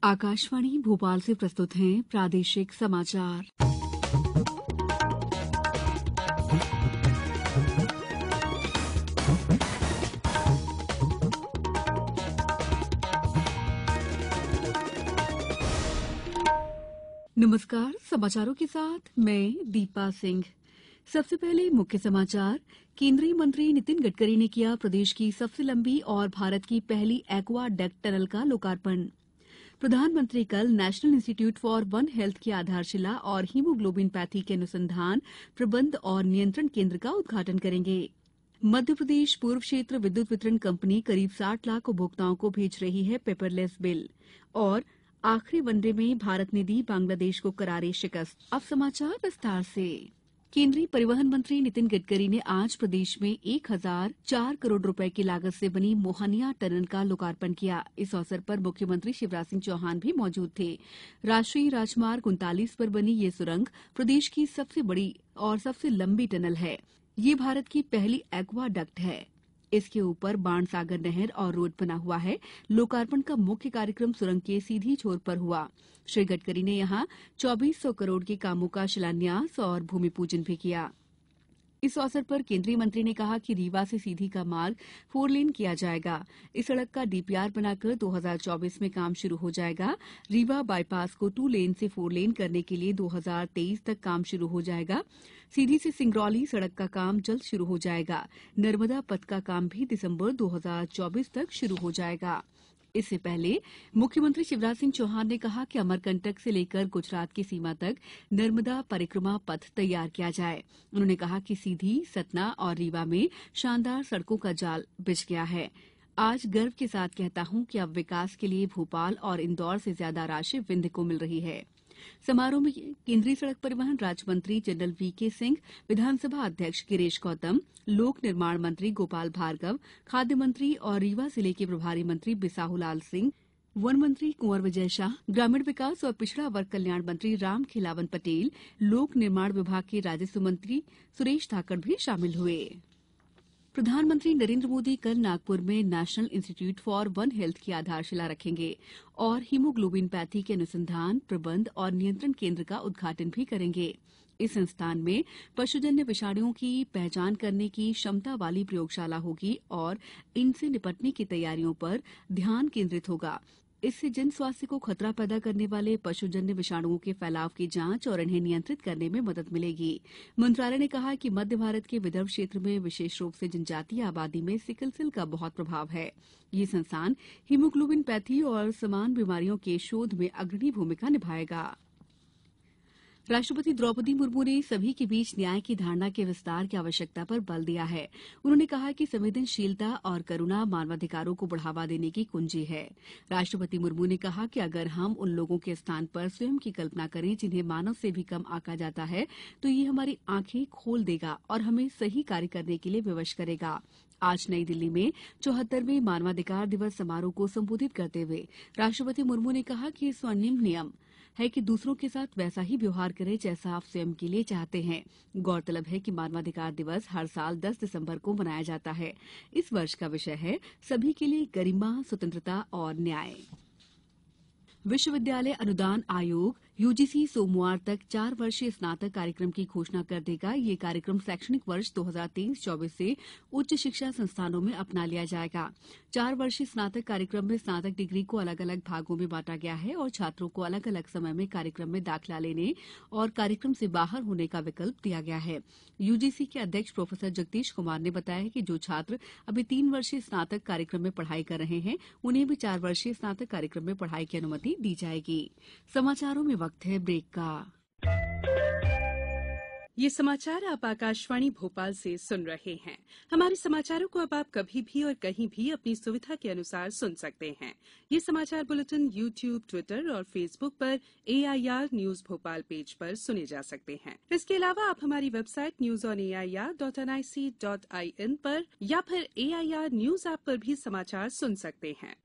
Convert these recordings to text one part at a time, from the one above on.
आकाशवाणी भोपाल से प्रस्तुत हैं प्रादेशिक समाचार। नमस्कार, समाचारों के साथ मैं दीपा सिंह। सबसे पहले मुख्य समाचार। केंद्रीय मंत्री नितिन गडकरी ने किया प्रदेश की सबसे लंबी और भारत की पहली एक्वा डक्ट टनल का लोकार्पण। प्रधानमंत्री कल national institute for one health की आधारशिला और हीमोग्लोबिन पैथी के अनुसंधान, प्रबंध और नियंत्रण केंद्र का उद्घाटन करेंगे। मध्य प्रदेश पूर्व क्षेत्र विद्युत वितरण कंपनी करीब 60 लाख उपभोक्ताओं को भेज रही है पेपरलेस बिल। और आखिरी वनडे में भारत ने दी बांग्लादेश को करारी शिकस्त। अब समाचार विस्तार से। केंद्रीय परिवहन मंत्री नितिन गडकरी ने आज प्रदेश में 1004 करोड़ रुपए की लागत से बनी मोहनिया टनल का लोकार्पण किया। इस अवसर पर मुख्यमंत्री शिवराज सिंह चौहान भी मौजूद थे। राष्ट्रीय राजमार्ग 39 पर बनी ये सुरंग प्रदेश की सबसे बड़ी और सबसे लंबी टनल है। ये भारत की पहली एक्वा डक्ट है। इसके ऊपर बाणसागर नहर और रोड बना हुआ है। लोकार्पण का मुख्य कार्यक्रम सुरंग के सीधी छोर पर हुआ। श्री गडकरी ने यहां 2400 करोड़ के कामों का शिलान्यास और भूमि पूजन भी किया। इस अवसर पर केंद्रीय मंत्री ने कहा कि रीवा से सीधी का मार्ग 4 लेन किया जाएगा। इस सड़क का डीपीआर बनाकर 2024 में काम शुरू हो जाएगा। रीवा बाईपास को 2 लेन से 4 लेन करने के लिए 2023 तक काम शुरू हो जाएगा। सीधी से सिंगरौली सड़क का काम जल्द शुरू हो जाएगा। नर्मदा पथ का काम भी दिसंबर 2024 तक शुरू हो जाएगा। इससे पहले मुख्यमंत्री शिवराज सिंह चौहान ने कहा कि अमरकंटक से लेकर गुजरात की सीमा तक नर्मदा परिक्रमा पथ तैयार किया जाए। उन्होंने कहा कि सीधी, सतना और रीवा में शानदार सड़कों का जाल बिछ गया है। आज गर्व के साथ कहता हूं कि अब विकास के लिए भोपाल और इंदौर से ज्यादा राशि विंध्य को मिल रही है। समारोह में केंद्रीय सड़क परिवहन राज्य मंत्री जनरल वीके सिंह, विधानसभा अध्यक्ष गिरीश गौतम, लोक निर्माण मंत्री गोपाल भार्गव, खाद्य मंत्री और रीवा जिले के प्रभारी मंत्री बिसाहुलाल सिंह, वन मंत्री कुंवर विजय शाह, ग्रामीण विकास और पिछड़ा वर्ग कल्याण मंत्री राम खिलावन पटेल, लोक निर्माण विभाग के राजस्व मंत्री सुरेश धाकड़ भी शामिल हुए। प्रधानमंत्री नरेंद्र मोदी कल नागपुर में national institute for one health की आधारशिला रखेंगे और हीमोग्लोबिन पैथी के अनुसंधान, प्रबंध और नियंत्रण केंद्र का उद्घाटन भी करेंगे। इस संस्थान में पशुजन्य विषाणुओं की पहचान करने की क्षमता वाली प्रयोगशाला होगी और इनसे निपटने की तैयारियों पर ध्यान केंद्रित होगा। इससे जन स्वास्थ्य को खतरा पैदा करने वाले पशुजन्य विषाणुओं के फैलाव की जांच और इन्हें नियंत्रित करने में मदद मिलेगी। मंत्रालय ने कहा कि मध्य भारत के विदर्भ क्षेत्र में विशेष रूप से जनजातीय आबादी में सिकल सेल का बहुत प्रभाव है। ये संस्थान हीमोग्लोबिन पैथी और समान बीमारियों के शोध में अग्रणी भूमिका निभाएगा। राष्ट्रपति द्रौपदी मुर्मू ने सभी के बीच न्याय की धारणा के विस्तार की आवश्यकता पर बल दिया है। उन्होंने कहा कि संवेदनशीलता और करुणा मानवाधिकारों को बढ़ावा देने की कुंजी है। राष्ट्रपति मुर्मू ने कहा कि अगर हम उन लोगों के स्थान पर स्वयं की कल्पना करें जिन्हें मानव से भी कम आंका जाता है, तो ये हमारी आंखें खोल देगा और हमें सही कार्य करने के लिए विवश करेगा। आज नई दिल्ली में 74वें मानवाधिकार दिवस समारोह को संबोधित करते हुए राष्ट्रपति मुर्मू ने कहा कि स्वर्णिम नियम है कि दूसरों के साथ वैसा ही व्यवहार करें जैसा आप स्वयं के लिए चाहते हैं। गौरतलब है कि मानवाधिकार दिवस हर साल 10 दिसंबर को मनाया जाता है। इस वर्ष का विषय है सभी के लिए गरिमा, स्वतंत्रता और न्याय। विश्वविद्यालय अनुदान आयोग यूजीसी सोमवार तक 4 वर्षीय स्नातक कार्यक्रम की घोषणा कर देगा। ये कार्यक्रम शैक्षणिक वर्ष 2023-24 से उच्च शिक्षा संस्थानों में अपना लिया जाएगा। 4 वर्षीय स्नातक कार्यक्रम में स्नातक डिग्री को अलग अलग भागों में बांटा गया है और छात्रों को अलग अलग समय में कार्यक्रम में दाखिला लेने और कार्यक्रम से बाहर होने का विकल्प दिया गया है। यूजीसी के अध्यक्ष प्रोफेसर जगदीश कुमार ने बताया कि जो छात्र अभी 3 वर्षीय स्नातक कार्यक्रम में पढ़ाई कर रहे हैं, उन्हें भी 4 वर्षीय स्नातक कार्यक्रम में पढ़ाई की अनुमति दी जाएगी। समाचारों में वक्त है ब्रेक का। ये समाचार आप आकाशवाणी भोपाल से सुन रहे हैं। हमारे समाचारों को अब आप कभी भी और कहीं भी अपनी सुविधा के अनुसार सुन सकते हैं। ये समाचार बुलेटिन यूट्यूब, ट्विटर और फेसबुक पर AIR न्यूज भोपाल पेज पर सुने जा सकते हैं। इसके अलावा आप हमारी वेबसाइट newsonair.nic.in पर या फिर AIR न्यूज ऐप पर भी समाचार सुन सकते हैं।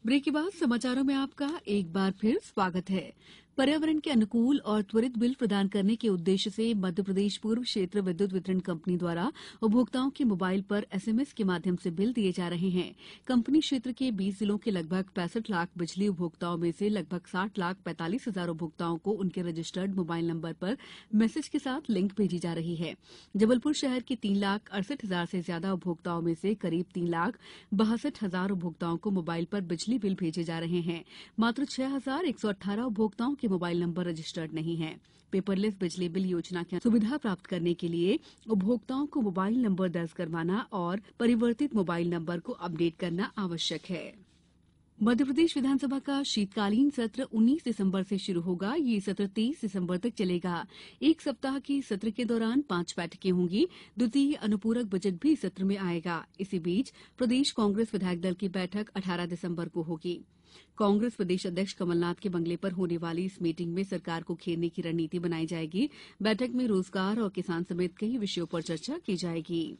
ब्रेक के बाद समाचारों में आपका एक बार फिर स्वागत है। पर्यावरण के अनुकूल और त्वरित बिल प्रदान करने के उद्देश्य से मध्यप्रदेश पूर्व क्षेत्र विद्युत वितरण कंपनी द्वारा उपभोक्ताओं के मोबाइल पर एसएमएस के माध्यम से बिल दिए जा रहे हैं। कंपनी क्षेत्र के 20 जिलों के लगभग 65 लाख बिजली उपभोक्ताओं में से लगभग 60 लाख 45 हजार उपभोक्ताओं को उनके रजिस्टर्ड मोबाइल नंबर पर मैसेज के साथ लिंक भेजी जा रही है। जबलपुर शहर के 3 लाख 68 हजार से ज्यादा उपभोक्ताओं में से करीब 3 लाख 62 हजार उपभोक्ताओं को मोबाइल पर बिजली बिल भेजे जा रहे हैं। मात्र 6,118 उपभोक्ताओं के मोबाइल नंबर रजिस्टर्ड नहीं है। पेपरलेस बिजली बिल योजना की सुविधा प्राप्त करने के लिए उपभोक्ताओं को मोबाइल नंबर दर्ज करवाना और परिवर्तित मोबाइल नंबर को अपडेट करना आवश्यक है। मध्यप्रदेश विधानसभा का शीतकालीन सत्र 19 दिसंबर से शुरू होगा। ये सत्र 23 दिसंबर तक चलेगा। एक सप्ताह के सत्र के दौरान 5 बैठकें होंगी। द्वितीय अनुपूरक बजट भी सत्र में आएगा। इसी बीच प्रदेश कांग्रेस विधायक दल की बैठक 18 दिसंबर को होगी। कांग्रेस प्रदेश अध्यक्ष कमलनाथ के बंगले पर होने वाली इस मीटिंग में सरकार को घेरने की रणनीति बनाई जाएगी। बैठक में रोजगार और किसान समेत कई विषयों पर चर्चा की जाएगी।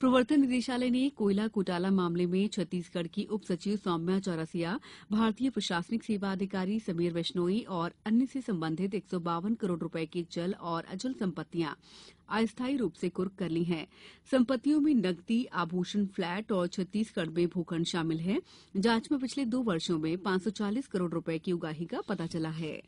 प्रवर्तन निदेशालय ने कोयला घोटाला मामले में छत्तीसगढ़ की उप सचिव सौम्या चौरसिया, भारतीय प्रशासनिक सेवा अधिकारी समीर बिश्नोई और अन्य से संबंधित 152 करोड़ रुपए की जल और अचल संपत्तियां अस्थायी रूप से कुर्क कर ली हैं। संपत्तियों में नकदी, आभूषण, फ्लैट और छत्तीसगढ़ में भूखंड शामिल है। जांच में पिछले 2 वर्षों में 540 करोड़ रुपए की उगाही का पता चला है।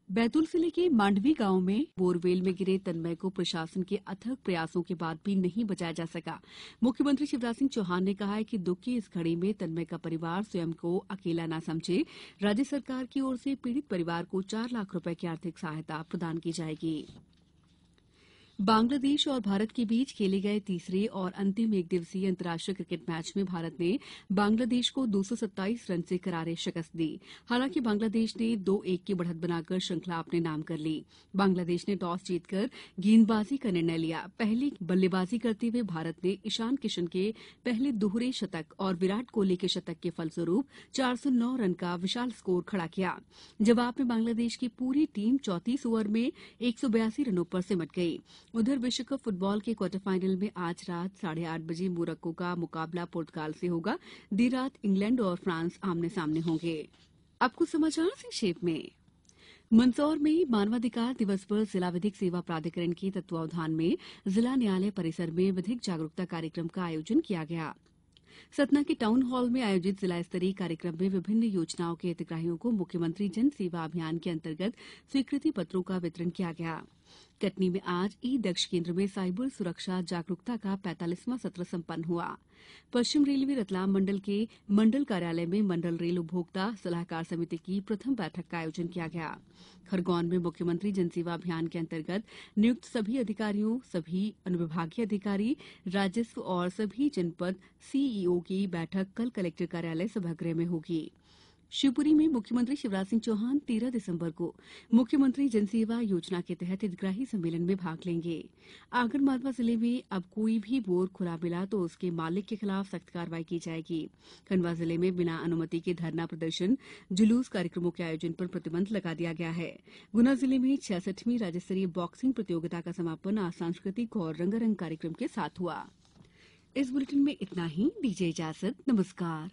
बैतूल जिले के मांडवी गांव में बोरवेल में गिरे तन्मय को प्रशासन के अथक प्रयासों के बाद भी नहीं बचाया जा सका। मुख्यमंत्री शिवराज सिंह चौहान ने कहा है कि दुख की इस घड़ी में तन्मय का परिवार स्वयं को अकेला न समझे। राज्य सरकार की ओर से पीड़ित परिवार को 4 लाख रुपए की आर्थिक सहायता प्रदान की जाएगी। बांग्लादेश और भारत के बीच खेले गए तीसरे और अंतिम एक दिवसीय अंतर्राष्ट्रीय क्रिकेट मैच में भारत ने बांग्लादेश को 227 रन से करारे शिकस्त दी। हालांकि बांग्लादेश ने 2-1 की बढ़त बनाकर श्रृंखला अपने नाम कर ली। बांग्लादेश ने टॉस जीतकर गेंदबाजी का निर्णय लिया। पहले बल्लेबाजी करते हुए भारत ने ईशान किशन के पहले दोहरे शतक और विराट कोहली के शतक के फलस्वरूप 409 रन का विशाल स्कोर खड़ा किया। जवाब में बांग्लादेश की पूरी टीम 34 ओवर में 182 रनों पर सिमट गई। उधर विश्व कप फुटबॉल के क्वार्टर फाइनल में आज रात 8:30 बजे मोरक्को का मुकाबला पुर्तगाल से होगा। देर रात इंग्लैंड और फ्रांस आमने सामने होंगे। अब कुछ समाचार संक्षेप में। मंदसौर में मानवाधिकार दिवस पर जिला विधिक सेवा प्राधिकरण के तत्वावधान में जिला न्यायालय परिसर में विधिक जागरूकता कार्यक्रम का आयोजन किया गया। सतना के टाउन हॉल में आयोजित जिला स्तरीय कार्यक्रम में विभिन्न योजनाओं के हितग्राहियों को मुख्यमंत्री जन सेवा अभियान के अंतर्गत स्वीकृति पत्रों का वितरण किया गया। कटनी में आज ई दक्ष केंद्र में साइबर सुरक्षा जागरूकता का 45वां सत्र संपन्न हुआ। पश्चिम रेलवे रतलाम मंडल के मंडल कार्यालय में मंडल रेल उपभोक्ता सलाहकार समिति की प्रथम बैठक का आयोजन किया गया। खरगोन में मुख्यमंत्री जनसेवा अभियान के अंतर्गत नियुक्त सभी अधिकारियों, सभी अनुविभागीय अधिकारी, राजस्व और सभी जनपद सीईओ की बैठक कल कलेक्टर कार्यालय सभागृह में होगी। शिवपुरी में मुख्यमंत्री शिवराज सिंह चौहान 13 दिसंबर को मुख्यमंत्री जनसेवा योजना के तहत हितग्राही सम्मेलन में भाग लेंगे। आगरमालवा जिले में अब कोई भी बोर खुला मिला तो उसके मालिक के खिलाफ सख्त कार्रवाई की जाएगी। खंडवा जिले में बिना अनुमति के धरना प्रदर्शन, जुलूस कार्यक्रमों के आयोजन पर प्रतिबंध लगा दिया गया है। गुना जिले में 66वीं राज्य स्तरीय बॉक्सिंग प्रतियोगिता का समापन आज सांस्कृतिक और रंगारंग कार्यक्रम के साथ हुआ। इस बुलेटिन में इतना ही। दीजिए इजाजत। नमस्कार।